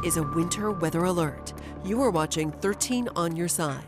is a winter weather alert. You are watching 13 on your side.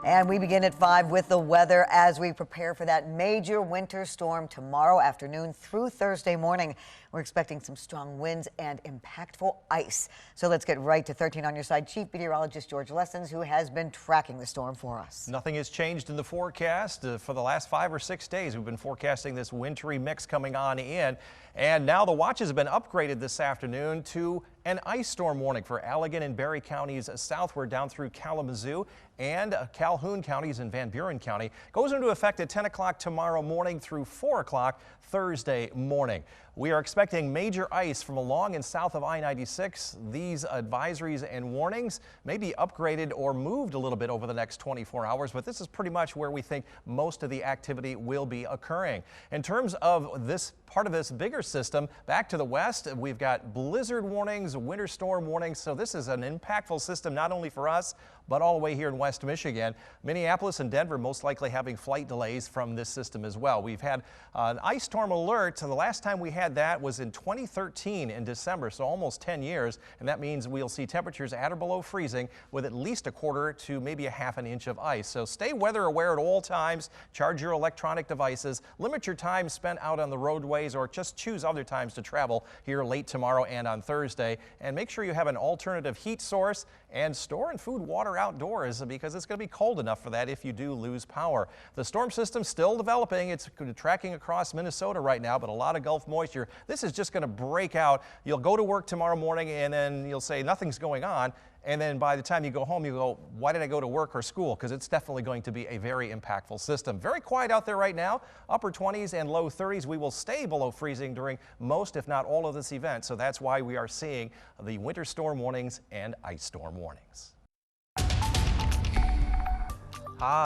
And we begin at 5 with the weather as we prepare for that major winter storm tomorrow afternoon through Thursday morning. We're expecting some strong winds and impactful ice. So let's get right to 13 on your side. Chief Meteorologist George Lessons, who has been tracking the storm for us. Nothing has changed in the forecast. For the last 5 or 6 days, we've been forecasting this wintry mix coming on in. And now the watches have been upgraded this afternoon to an ice storm warning for Allegan and Berry counties southward down through Kalamazoo and Calhoun counties and Van Buren County. Goes into effect at 10 o'clock tomorrow morning through 4 o'clock Thursday morning. We are expecting major ice from along and south of I-96. These advisories and warnings may be upgraded or moved a little bit over the next 24 hours, but this is pretty much where we think most of the activity will be occurring. In terms of this part of this bigger system, back to the west, we've got blizzard warnings, winter storm warnings. So this is an impactful system not only for us, but all the way here in West Michigan. Minneapolis and Denver most likely having flight delays from this system as well. We've had an ice storm alert. The last time we had that was in 2013 in December, so almost 10 years. And that means we'll see temperatures at or below freezing with at least a quarter to maybe a half an inch of ice. So stay weather aware at all times. Charge your electronic devices. Limit your time spent out on the roadways or just choose other times to travel here late tomorrow and on Thursday. And make sure you have an alternative heat source and store and food water outdoors because it's going to be cold enough for that if you do lose power. The storm system still developing. It's tracking across Minnesota right now, but a lot of Gulf moisture. This is just going to break out. You'll go to work tomorrow morning and then you'll say nothing's going on. And then by the time you go home, you go, why did I go to work or school? Because it's definitely going to be a very impactful system. Very quiet out there right now, upper 20s and low 30s. We will stay below freezing during most, if not all of this event. So that's why we are seeing the winter storm warnings and ice storm warnings.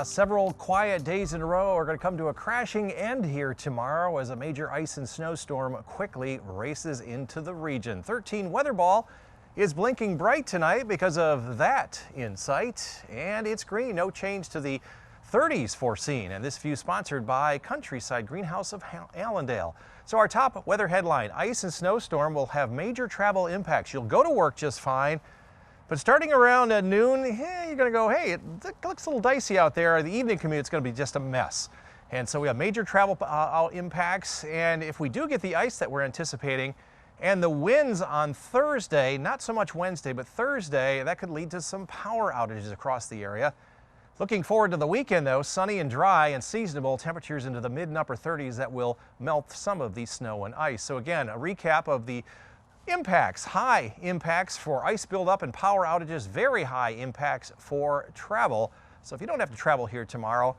Several quiet days in a row are going to come to a crashing end here tomorrow as a major ice and snowstorm quickly races into the region. 13 weather ball is blinking bright tonight because of that insight, and it's green. No change to the 30s foreseen, and this view sponsored by Countryside Greenhouse of Allendale. So our top weather headline: ice and snowstorm will have major travel impacts. You'll go to work just fine, but starting around at noon, you're going to go, hey, it looks a little dicey out there. The evening commute is going to be just a mess. And so we have major travel impacts, and if we do get the ice that we're anticipating, and the winds on Thursday, not so much Wednesday, but Thursday, that could lead to some power outages across the area. Looking forward to the weekend, though, sunny and dry and seasonable, temperatures into the mid and upper 30s that will melt some of the snow and ice. So again, a recap of the impacts: high impacts for ice buildup and power outages, very high impacts for travel. So if you don't have to travel here tomorrow,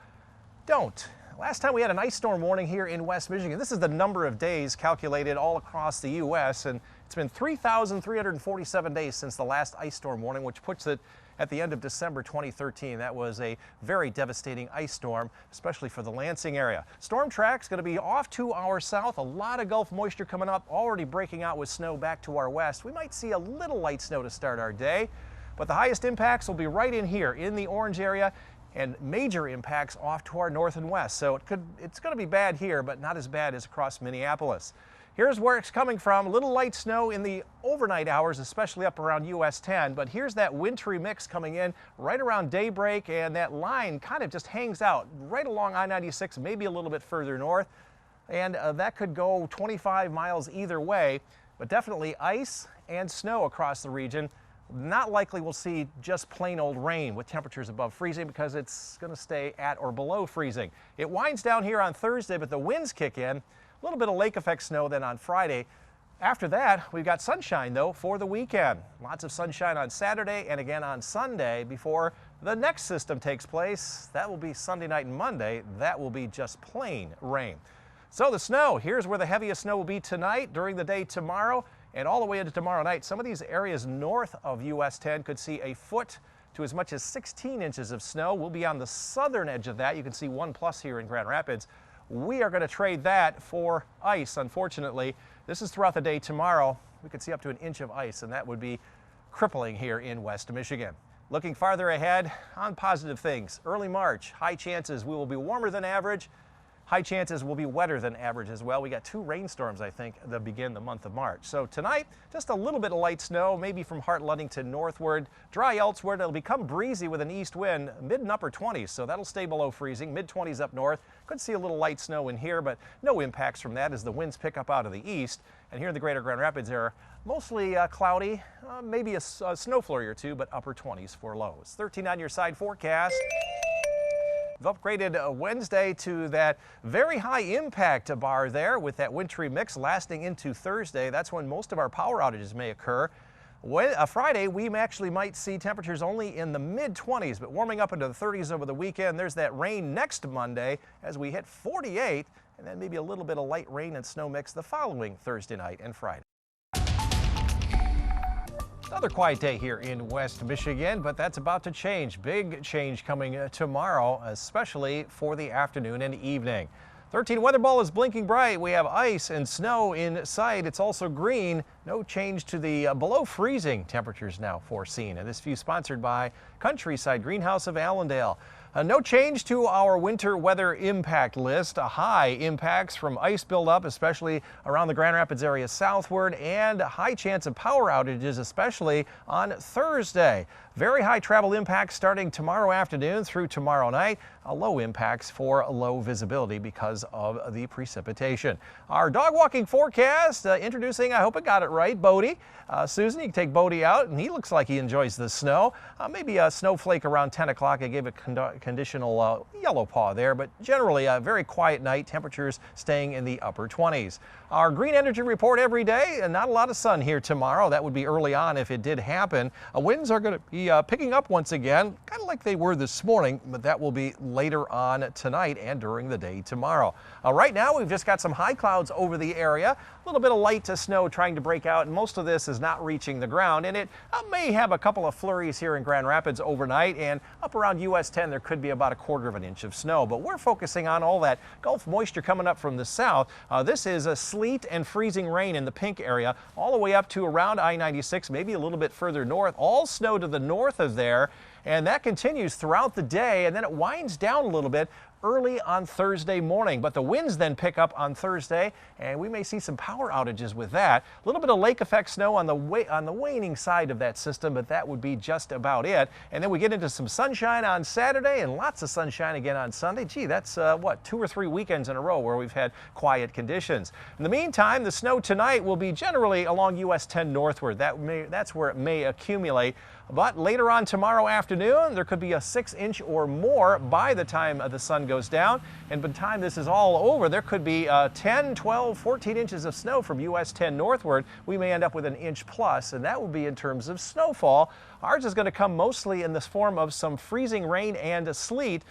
don't. Last time we had an ice storm warning here in West Michigan. This is the number of days calculated all across the U.S., and it's been 3,347 days since the last ice storm warning, which puts it at the end of December 2013. That was a very devastating ice storm, especially for the Lansing area. Storm track's going to be off to our south. A lot of Gulf moisture coming up, already breaking out with snow back to our west. We might see a little light snow to start our day, but the highest impacts will be right in here in the orange area, and major impacts off to our north and west. So it's going to be bad here, but not as bad as across Minneapolis. Here's where it's coming from. A little light snow in the overnight hours, especially up around US 10. But here's that wintry mix coming in right around daybreak, and that line kind of just hangs out right along I-96, maybe a little bit further north. And that could go 25 miles either way, but definitely ice and snow across the region. Not likely we'll see just plain old rain with temperatures above freezing because it's going to stay at or below freezing. It winds down here on Thursday, but the winds kick in. A little bit of lake effect snow then on Friday. After that, we've got sunshine, though, for the weekend. Lots of sunshine on Saturday and again on Sunday before the next system takes place. That will be Sunday night and Monday. That will be just plain rain. So the snow, here's where the heaviest snow will be tonight, during the day tomorrow, and all the way into tomorrow night. Some of these areas north of US 10 could see a foot to as much as 16 inches of snow. We'll be on the southern edge of that. You can see 1+ here in Grand Rapids. We are going to trade that for ice, unfortunately. This is throughout the day tomorrow. We could see up to 1 inch of ice, and that would be crippling here in West Michigan. Looking farther ahead on positive things. Early March, high chances we will be warmer than average. High chances will be wetter than average as well. We got 2 rainstorms, I think, that begin the month of March. So tonight, just a little bit of light snow, maybe from Hart-Ludington northward. Dry elsewhere. It'll become breezy with an east wind, mid and upper 20s, so that'll stay below freezing. Mid 20s up north. Could see a little light snow in here, but no impacts from that as the winds pick up out of the east. And here in the greater Grand Rapids area, mostly cloudy, maybe a snow flurry or 2, but upper 20s for lows. 13 on your side forecast. We've upgraded Wednesday to that very high impact bar there with that wintry mix lasting into Thursday. That's when most of our power outages may occur. Friday, we actually might see temperatures only in the mid-20s, but warming up into the 30s over the weekend. There's that rain next Monday as we hit 48, and then maybe a little bit of light rain and snow mix the following Thursday night and Friday. Another quiet day here in West Michigan, but that's about to change. Big change coming tomorrow, especially for the afternoon and evening. 13 weather ball is blinking bright. We have ice and snow in sight. It's also green. No change to the below freezing temperatures now foreseen. And this view sponsored by Countryside Greenhouse of Allendale. No change to our winter weather impact list. High impacts from ice buildup, especially around the Grand Rapids area southward, and a high chance of power outages, especially on Thursday. Very high travel impacts starting tomorrow afternoon through tomorrow night. Low impacts for low visibility because of the precipitation. Our dog walking forecast introducing, I hope I got it right, Bodie. Susan, you can take Bodie out, and he looks like he enjoys the snow. Maybe a snowflake around 10 o'clock. I gave a conditional yellow paw there, but generally a very quiet night. Temperatures staying in the upper 20s. Our green energy report every day, and not a lot of sun here tomorrow. That would be early on if it did happen. Winds are going to be picking up once again, kind of like they were this morning, but that will be later on tonight and during the day tomorrow. Right now, we've just got some high clouds over the area. A little bit of light to snow trying to break out, and most of this is not reaching the ground, and it may have a couple of flurries here in Grand Rapids overnight, and up around US 10 there could be about 1/4 of an inch of snow, but we're focusing on all that Gulf moisture coming up from the south. This is a sleet and freezing rain in the pink area all the way up to around I-96, maybe a little bit further north. All snow to the north of there, and that continues throughout the day, and then it winds down a little bit early on Thursday morning, but the winds then pick up on Thursday, and we may see some power outages with that. A little bit of lake effect snow on the waning side of that system, but that would be just about it. And then we get into some sunshine on Saturday and lots of sunshine again on Sunday. Gee, that's 2 or 3 weekends in a row where we've had quiet conditions. In the meantime, the snow tonight will be generally along US 10 northward. That's where it may accumulate. But later on tomorrow afternoon, there could be a 6-inch or more by the time the sun goes down. And by the time this is all over, there could be 10, 12, 14 inches of snow from US 10 northward. We may end up with an inch plus, and that will be in terms of snowfall. Ours is going to come mostly in this form of some freezing rain and sleet.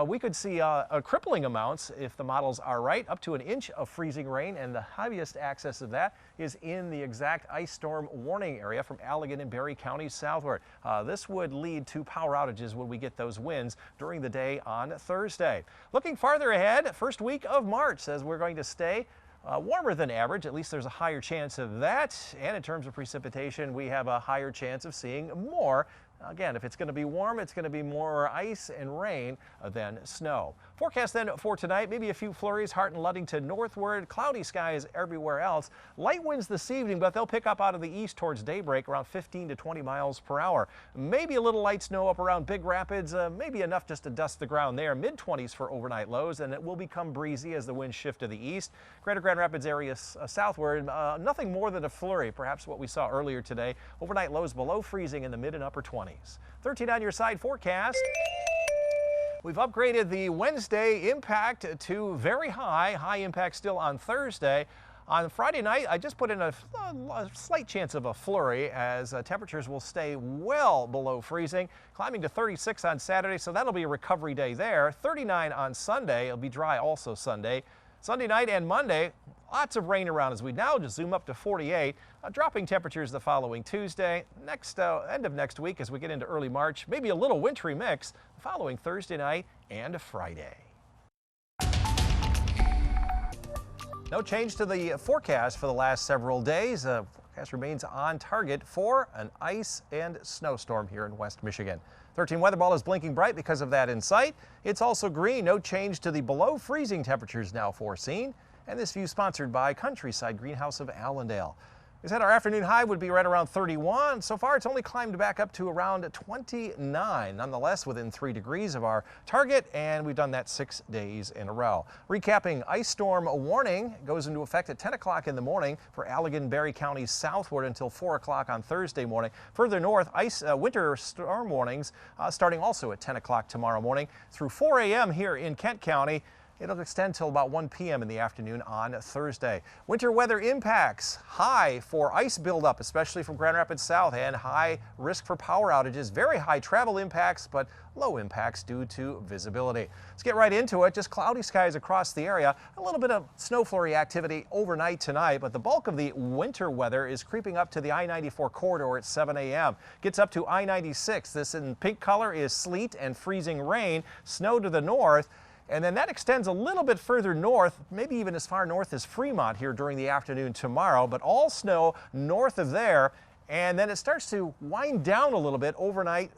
We could see crippling amounts, if the models are right, up to an inch of freezing rain, and the heaviest access of that is in the exact ice storm warning area from Allegan and Berry counties southward. This would lead to power outages when we get those winds during the day on Thursday. Looking farther ahead, first week of March says we're going to stay warmer than average. At least there's a higher chance of that. And in terms of precipitation, we have a higher chance of seeing more. Again, if it's going to be warm, it's going to be more ice and rain than snow. Forecast then for tonight, maybe a few flurries, Hart-Ludington northward, cloudy skies everywhere else. Light winds this evening, but they'll pick up out of the east towards daybreak, around 15 to 20 miles per hour. Maybe a little light snow up around Big Rapids, maybe enough just to dust the ground there. Mid-20s for overnight lows, and it will become breezy as the winds shift to the east. Greater Grand Rapids area southward, nothing more than a flurry, perhaps what we saw earlier today. Overnight lows below freezing in the mid and upper 20s. 13 on your side forecast. We've upgraded the Wednesday impact to very high. High impact still on Thursday. On Friday night, I just put in a slight chance of a flurry as temperatures will stay well below freezing, climbing to 36 on Saturday, so that'll be a recovery day there. 39 on Sunday. It'll be dry also Sunday. Sunday night and Monday, lots of rain around as we now just zoom up to 48. Dropping temperatures the following Tuesday. End of next week as we get into early March, maybe a little wintry mix the following Thursday night and Friday. No change to the forecast for the last several days. forecast remains on target for an ice and snowstorm here in West Michigan. 13 weather ball is blinking bright because of that in sight. It's also green. No change to the below freezing temperatures now foreseen. And this view sponsored by Countryside Greenhouse of Allendale. We said our afternoon high would be right around 31. So far, it's only climbed back up to around 29. Nonetheless, within 3 degrees of our target, and we've done that 6 days in a row. Recapping, ice storm warning goes into effect at 10 o'clock in the morning for Allegan, Berry counties southward until 4 o'clock on Thursday morning. Further north, winter storm warnings starting also at 10 o'clock tomorrow morning through 4 a.m. here in Kent County. It'll extend till about 1 p.m. in the afternoon on Thursday. Winter weather impacts high for ice buildup, especially from Grand Rapids south, and high risk for power outages. Very high travel impacts, but low impacts due to visibility. Let's get right into it. Just cloudy skies across the area. A little bit of snow flurry activity overnight tonight, but the bulk of the winter weather is creeping up to the I-94 corridor at 7 a.m. Gets up to I-96. This in pink color is sleet and freezing rain. Snow to the north. And then that extends a little bit further north, maybe even as far north as Fremont here during the afternoon tomorrow, but all snow north of there. And then it starts to wind down a little bit overnight,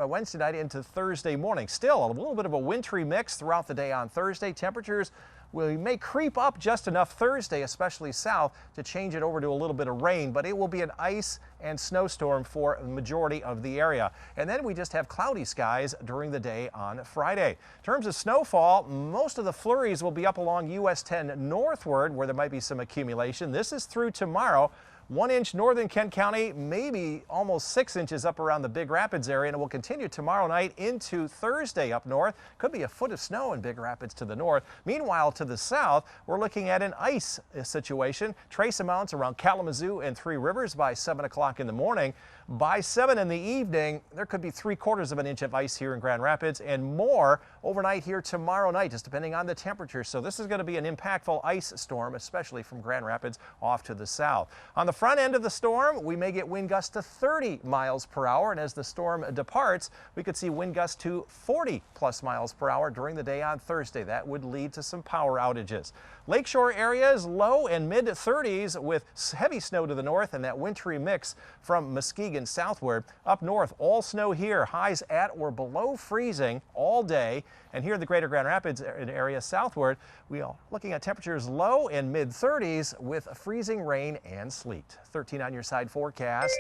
Wednesday night into Thursday morning. Still a little bit of a wintry mix throughout the day on Thursday. Temperatures may creep up just enough Thursday, especially south, to change it over to a little bit of rain, but it will be an ice and snowstorm for the majority of the area. And then we just have cloudy skies during the day on Friday. In terms of snowfall, most of the flurries will be up along US 10 northward, where there might be some accumulation. This is through tomorrow. 1 inch northern Kent County, maybe almost 6 inches up around the Big Rapids area, and it will continue tomorrow night into Thursday up north. Could be a foot of snow in Big Rapids to the north. Meanwhile, to the south, we're looking at an ice situation. Trace amounts around Kalamazoo and Three Rivers by 7 o'clock in the morning. By 7 in the evening, there could be 3/4 of an inch of ice here in Grand Rapids and more overnight here tomorrow night, just depending on the temperature. So this is going to be an impactful ice storm, especially from Grand Rapids off to the south. On the front end of the storm, we may get wind gusts to 30 miles per hour. And as the storm departs, we could see wind gusts to 40+ miles per hour during the day on Thursday. That would lead to some power outages. Lakeshore areas, low and mid 30s with heavy snow to the north and that wintry mix from Muskegon southward. Up north, all snow here, highs at or below freezing all day. And here in the greater Grand Rapids area southward, we are looking at temperatures low and mid 30s with freezing rain and sleet. 13 on your side forecast.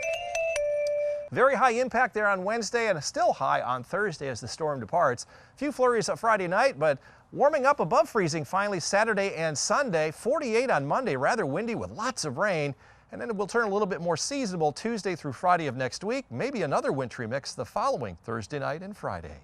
Very high impact there on Wednesday and still high on Thursday as the storm departs. A few flurries on Friday night, but warming up above freezing finally Saturday and Sunday. 48 on Monday, rather windy with lots of rain. And then it will turn a little bit more seasonable Tuesday through Friday of next week. Maybe another wintry mix the following Thursday night and Friday.